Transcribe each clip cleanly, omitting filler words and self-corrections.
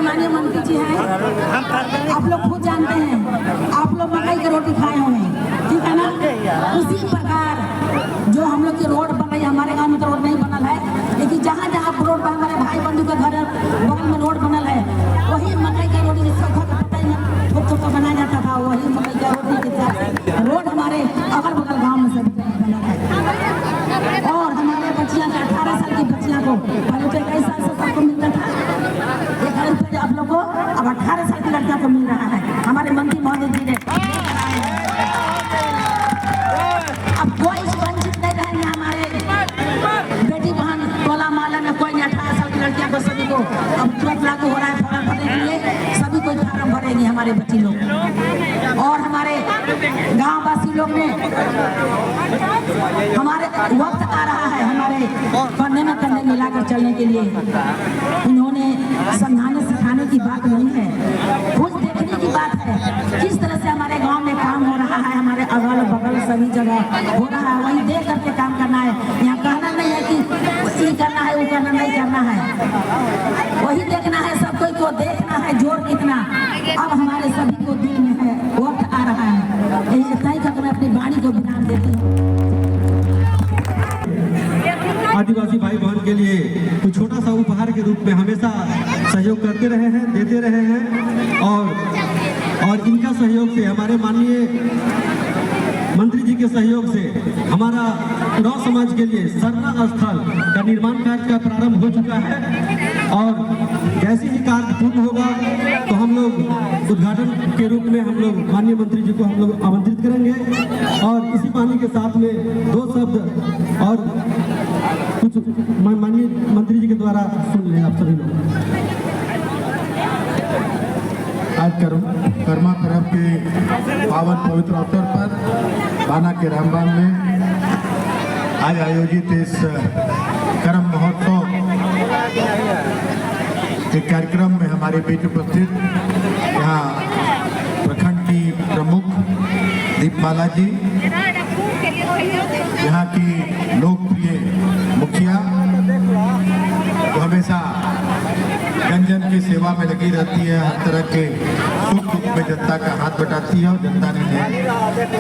माननीय मंत्री जी हैं, आप लोग खुद जानते हैं, आप लोग मकई की रोटी खाए होंगे, ठीक है ना। उसी प्रकार जो हम लोग की रोड बन रही है, हमारे गांव में तो रोड नहीं बनल है, लेकिन जहाँ जहाँ रोड बन हमारे भाई बंधु के घर बगल में रोड बनल है, वही मकई का रोटी थोड़ा बनाया जाता था, वही मकई का रोटी के साथ रोड हमारे अगल बगल गाँव में सभी बना है। और हमारे बच्चियाँ का 18 साल की बच्चियाँ को पहले तो 21 साल से सबको मिलता था, 1,000 रुपये आप लोग को अब 18 साल की लड़कियों को मिल रहा है। हमारे मंत्री महोदय जी ने अब कोई वंचित नहीं रहेंगे, हमारे बेटी बहन टोला माला में कोई नहीं, 18 साल की लड़कियों को सभी को अब तुरंत लागू हो रहा है फॉर्म भरने के लिए, सभी कोई फॉर्म भरेंगे हमारे बच्चे लोग। और हमारे गाँव वासी लोग ने हमारे वक्त आ रहा है हमारे पढ़ने में करने मिलाकर चलने के लिए, इन्होंने समझाने सिखाने की बात नहीं है, खुद देखने की बात है किस तरह से हमारे गांव में काम हो रहा है, हमारे अगल बगल सभी जगह हो रहा है, वही देख करके काम करना है। यहाँ कहना नहीं है कि ये करना है वो करना नहीं करना है, वही देखना है, सब कोई को देखना है जोर कितना अब हमारे सभी को दिल में है, वक्त आ रहा है। इतना ही करके मैं अपनी वाणी को विराम देती हूँ। आदिवासी भाई बहन के लिए कुछ छोटा सा उपहार के रूप में हमेशा सहयोग करते रहे हैं, देते रहे हैं, और इनका सहयोग से हमारे माननीय मंत्री जी के सहयोग से हमारा उरांव समाज के लिए सरना स्थल का निर्माण कार्य का प्रारंभ हो चुका है। और जैसे ही कार्य पूर्ण होगा तो हम लोग उद्घाटन के रूप में हम लोग माननीय मंत्री जी को हम लोग आमंत्रित करेंगे। और इसी पानी के साथ में 2 शब्द और कुछ माननीय मंत्री जी के द्वारा सुन लें आप सभी लोग। आज कर्मा पर्व के पावन पवित्र अवसर पर बाना के रामबाग में आज आयोजित इस कर्म महोत्सव के कार्यक्रम में हमारे बीच उपस्थित यहाँ प्रखंड की प्रमुख दीपमाला जी, यहाँ की लोकप्रिय मुखिया जो हमेशा जन जन की सेवा में लगी रहती है, हर तरह के सुख दुख में जनता का हाथ बटाती है, और जनता ने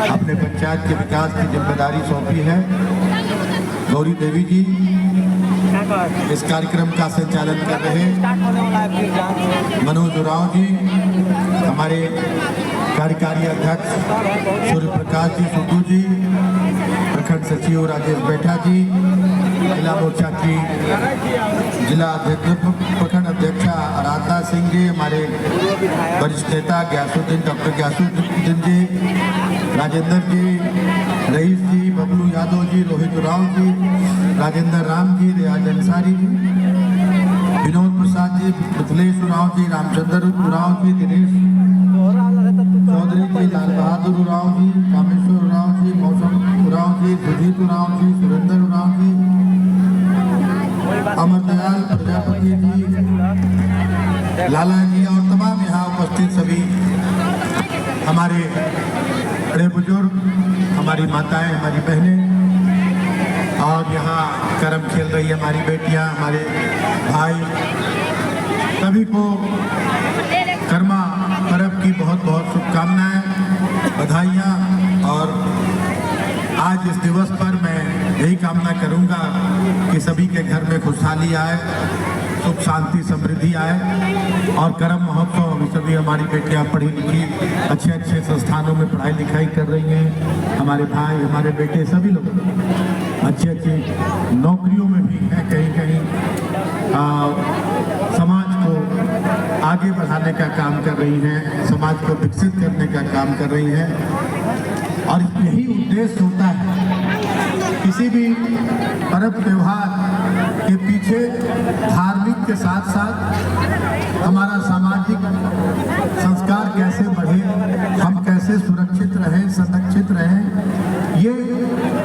अपने पंचायत के विकास की जिम्मेदारी सौंपी है। गौरी देवी जी इस कार्यक्रम का संचालन कर रहे, मनोज उरांव जी, हमारे कार्यकारी अध्यक्ष सूर्य प्रकाश जी सुद्धू जी, प्रखंड सचिव राजेश बैठा जी, जिला मोर्चा की जिला अध्यक्ष प्रखंड अध्यक्षा आराधना सिंह जी, हमारे वरिष्ठ नेता ग्यासुद्दीन डॉक्टर ग्यासुद्दीन जी, राजेंद्र जी, रईस जी, बबलू यादव जी, रोहित उरांव जी, राजेंद्र राम जी, रियाज अंसारी जी, विनोद प्रसाद जी, मिथिलेश उरांव जी, रामचंद्र उरांव जी, दिनेश चौधरी जी, लाल बहादुर उरांव जी, कामेश्वर उरांव जी, मौसम उरांव जी, सुजीत उरांव जी, सुरेंद्र उरांव जी, अमरदयाल प्रजापति जी, लाला जी और तमाम यहाँ उपस्थित सभी हमारे बड़े बुजुर्ग, हमारी माताएं, हमारी बहनें, और यहाँ कर्म खेल रही है हमारी बेटियां, हमारे भाई, सभी को कर्मा पर्व की बहुत बहुत शुभकामनाएं, बधाइयाँ। और आज इस दिवस पर मैं यही कामना करूंगा कि सभी के घर में खुशहाली आए, सुख शांति समृद्धि आए, और कर्म महोत्सव अभी सभी हमारी बेटियां पढ़ी लिखी अच्छे अच्छे संस्थानों में पढ़ाई लिखाई कर रही हैं, हमारे भाई, हमारे बेटे सभी लोग अच्छी अच्छी नौकरियों में भी हैं, कहीं कहीं समाज को आगे बढ़ाने का काम कर रही हैं, समाज को विकसित करने का काम कर रही हैं। और यही उद्देश्य होता है किसी भी पर्व त्योहार के पीछे, धार्मिक के साथ साथ हमारा सामाजिक संस्कार कैसे बढ़े, हम कैसे सुरक्षित रहें, संरक्षित रहें, ये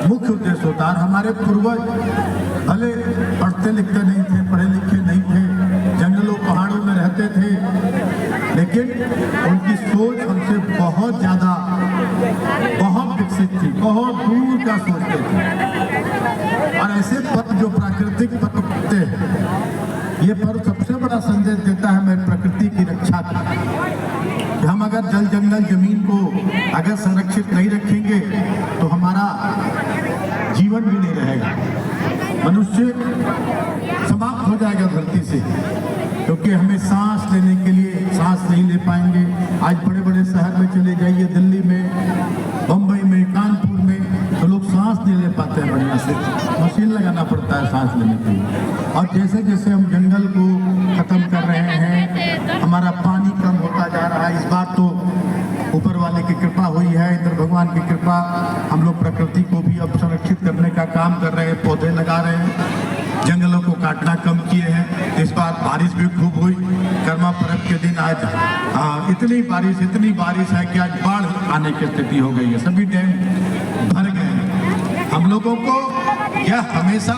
मुख्य उद्देश्य होता है। हमारे पूर्वज भले पढ़ते लिखते नहीं थे, पढ़े लिखे नहीं थे, जंगलों पहाड़ों में रहते थे, लेकिन उनकी सोच हमसे बहुत ज़्यादा, बहुत विकसित थी, बहुत दूर का सोचते थे। और ऐसे पर्व जो प्राकृतिक पर्व होते हैं, ये पर्व सबसे बड़ा बड़ा संदेश देता है मैं प्रकृति की रक्षा की। हम अगर जल जंगल जमीन को अगर संरक्षित नहीं रखेंगे तो हमारा जीवन भी नहीं रहेगा, मनुष्य समाप्त हो जाएगा धरती से, क्योंकि हमें सांस लेने के लिए सांस नहीं ले पाएंगे। आज बड़े बड़े शहर में चले जाइए, दिल्ली में, बम्बई में, कानपुर में, तो लोग सांस नहीं ले पाते हैं, बढ़िया से मशीन लगाना पड़ता है सांस लेने के लिए। और जैसे जैसे हम जंगल को खत्म कर रहे हैं, हमारा पानी कम होता जा रहा है। इस बार तो ऊपर वाले की कृपा हुई है, इंद्र भगवान की कृपा, हम लोग प्रकृति को भी अब संरक्षित करने का काम कर रहे हैं, पौधे लगा रहे हैं, जंगलों को काटना कम किए हैं। इस बार बारिश भी खूब हुई, कर्मा पर्व के दिन आज इतनी बारिश है कि आज बाढ़ आने की स्थिति हो गई है, सभी डैम भर गए हैं। हम लोगों को यह हमेशा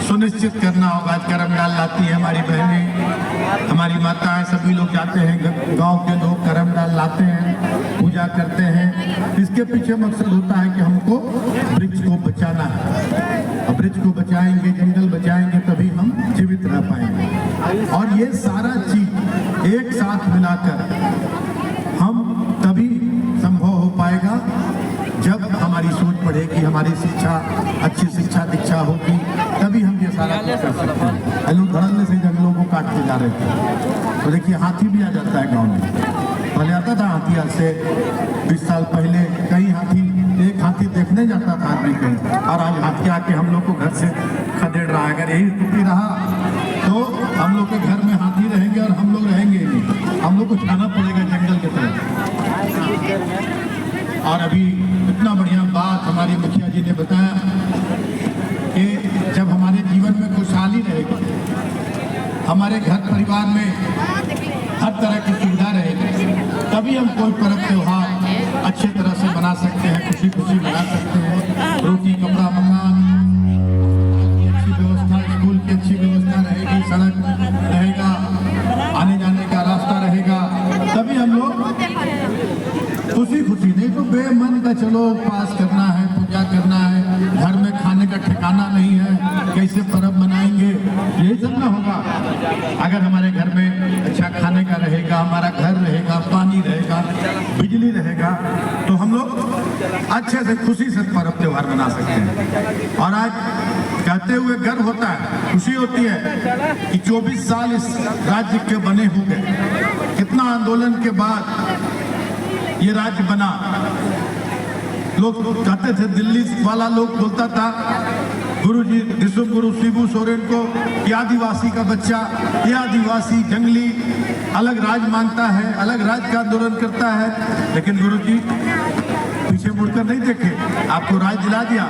सुनिश्चित करना होगा। करम डाल लाती है हमारी बहनें, हमारी माताएं, सभी लोग जाते हैं, गांव के लोग करम डाल लाते हैं, पूजा करते हैं। इसके पीछे मकसद होता है कि हमको वृक्ष को बचाना है, और वृक्ष को बचाएंगे, जंगल बचाएंगे, तभी हम जीवित रह पाएंगे। और ये सारा चीज एक साथ मिलाकर हम तभी संभव हो पाएगा जब हमारी सोच बढ़ेगी, हमारी शिक्षा, अच्छी शिक्षा दीक्षा होगी, तभी हम ये सारा कुछ कर सकते हैं। लोग धड़ल्ले से जंगलों को काटते जा रहे थे, तो देखिए हाथी भी आ जाता है गांव में। पहले आता था हाथी, आज से 20 साल पहले कई हाथी, एक हाथी देखने जाता था आदमी कहीं, और आज हाथी आके हम लोग को घर से खदेड़ रहा है। अगर यही स्थिति रहा तो हम लोग के घर में हाथी रहेंगे और हम लोग रहेंगे नहीं, हम लोग को जाना पड़ेगा जंगल की तरफ। और अभी इतना बढ़िया बात हमारी मुखिया जी ने बताया कि जब हमारे जीवन में खुशहाली रहेगी, हमारे घर परिवार में हर तरह की सुविधा रहेगी, तभी हम कोई पर्व त्योहार अच्छे तरह से बना सकते हैं, खुशी खुशी बना सकते हैं। रोटी कपड़ा मकान की अच्छी व्यवस्था, स्कूल की अच्छी व्यवस्था रहेगी, सड़क रहेगा, आने जाने का रास्ता रहेगा, तभी हम लोग खुशी खुशी, नहीं तो बेमन का चलो पास करना है, पूजा करना है, घर में खाने का ठिकाना नहीं है, कैसे पर्व मनाएंगे, यही सब ना होगा। अगर हमारे घर में अच्छा खाने का रहेगा, हमारा घर रहेगा, पानी रहेगा, बिजली रहेगा, तो हम लोग अच्छे से खुशी से पर्व त्योहार मना सकते हैं। और आज कहते हुए गर्व होता है, खुशी होती है कि 24 साल इस राज्य के बने हो गए। कितना आंदोलन के बाद ये राज्य बना। लोग कहते थे, दिल्ली वाला लोग बोलता था गुरुजी विश्वगुरु शिबू सोरेन को कि आदिवासी का बच्चा, ये आदिवासी जंगली अलग राज मांगता है, अलग राज का आंदोलन करता है। लेकिन गुरुजी पीछे मुड़कर नहीं देखे, आपको राज दिला दिया।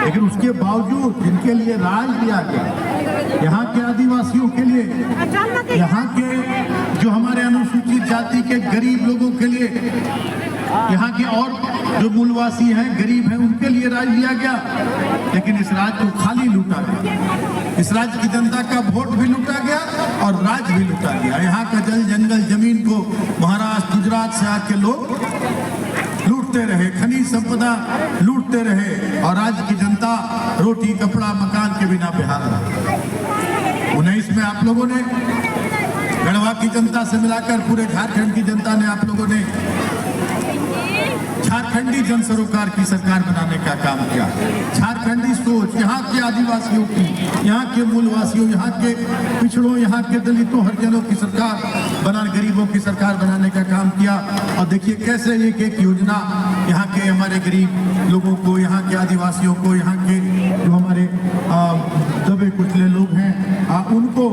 लेकिन उसके बावजूद इनके लिए राज दिया गया, यहाँ के आदिवासियों के लिए, यहाँ के जो हमारे अनुसूचित जाति के गरीब लोगों के लिए, यहाँ के और जो मूलवासी हैं, गरीब हैं, उनके लिए राज दिया गया। लेकिन इस राज्य को खाली लूटा गया, इस राज्य की जनता का वोट भी लूटा गया और राज भी लूटा गया। यहाँ का जल जंगल जमीन को महाराष्ट्र गुजरात से आके लोग लूटते रहे, खनिज संपदा लूटते रहे, और राज्य की जनता रोटी कपड़ा मकान के बिना बेहाल रहा। 19 में आप लोगों ने गढ़वा की जनता से मिलाकर पूरे झारखंड की जनता ने, आप लोगों ने झारखंडी जन सरोकार की सरकार बनाने का काम किया। झारखंडी सोच, यहाँ के आदिवासियों की, यहाँ के मूलवासियों, यहाँ के पिछड़ों, यहाँ के दलितों, हरिजनों की सरकार गरीबों की सरकार बनाने का काम किया। और देखिए कैसे एक एक योजना यहाँ के हमारे गरीब लोगों को, यहाँ के आदिवासियों को, यहाँ के जो हमारे दबे कुचले लोग हैं, उनको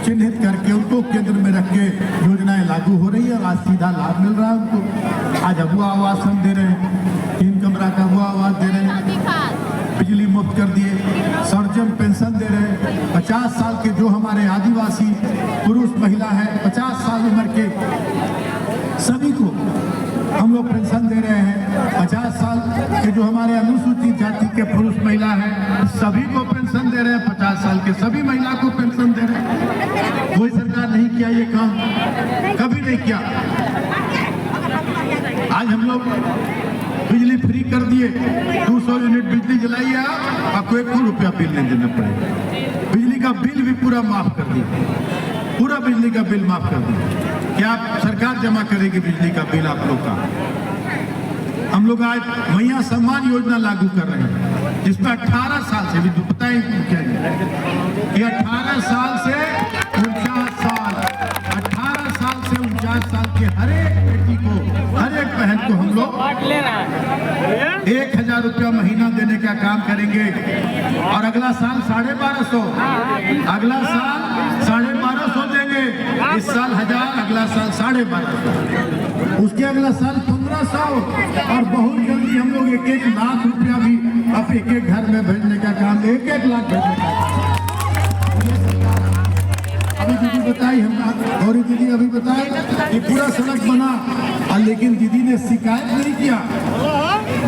चिन्हित करके, उनको केंद्र में रख के योजनाएं लागू हो रही है। आज सीधा लाभ मिल रहा है उनको। आज अबुआ आवासन दे रहे हैं, 3 कमरा का अबुआ आवास दे रहे हैं, बिजली मुफ्त कर दिए, सर्जन पेंशन दे रहे हैं। 50 साल के जो हमारे आदिवासी पुरुष महिला है, 50 साल उम्र के सभी को हम लोग पेंशन दे रहे हैं। 50 साल के जो हमारे अनुसूचित जाति के पुरुष महिला हैं, सभी को पेंशन दे रहे हैं। 50 साल के सभी महिला को पेंशन दे रहे हैं। कोई सरकार नहीं किया ये काम, कभी नहीं किया। आज हम लोग बिजली फ्री कर दिए, 200 यूनिट बिजली जलाइए आपको 1 रुपया बिल नहीं देना पड़ेगा। बिजली का बिल भी पूरा माफ कर दिया। पूरा बिजली का बिल माफ कर दें। क्या सरकार जमा करेगी बिजली का बिल आप लोग का? हम लोग आज मैया सम्मान योजना लागू कर रहे हैं, जिसमें 18 साल से भी बताएं क्या ये 18 साल से 49 साल, 18 साल से 49 साल के हर एक बेटी को, हर एक बहन को हम लोग 1,000 रुपया महीना देने का काम करेंगे। और अगला साल 1250, अगला साल 1250 देंगे। इस साल 1000, अगला साल 1250, उसके अगला साल 1500 और बहुत जल्दी हम लोग 1-1 लाख रुपया भी अब एक घर में भेजने का काम, 1-1 लाख भेजने का। अभी दीदी बताई, हम गौरी दीदी अभी बताई कि पूरा सड़क बना, और लेकिन दीदी ने शिकायत नहीं किया।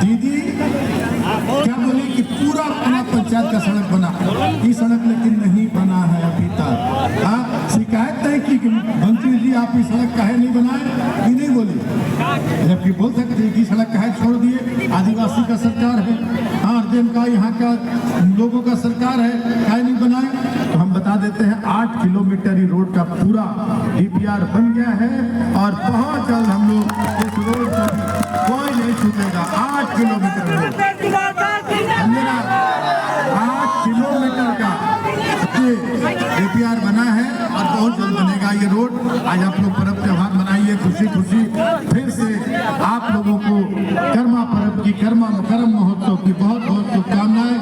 दीदी क्या बोली कि पूरा अपना पंचायत का सड़क बना, ये सड़क लेकिन नहीं बना है अभी तक। हाँ, शिकायत नहीं की कि मंत्री जी आप ये सड़क काहे नहीं बनाए, ये नहीं बोली। जबकि बोल सकते हैं कि सड़क काहे छोड़ दिए, आदिवासी का सरकार है, हाँ अर्जन का यहाँ का लोगों का सरकार है, काहे नहीं बनाए। तो हम बता देते हैं 8 किलोमीटर ही रोड का पूरा DPR बन गया है, और बहुत जल्द हम लोग इस रोड को कोई नहीं छूटेगा। 8 किलोमीटर रोड, 8 किलोमीटर का DPR बना है, और बहुत जल्द बनेगा ये रोड। आज आप लोग पर्व त्योहार मनाइए खुशी खुशी। फिर से आप लोगों को कर्मा पर्व की, कर्म महोत्सव की बहुत बहुत शुभकामनाएं।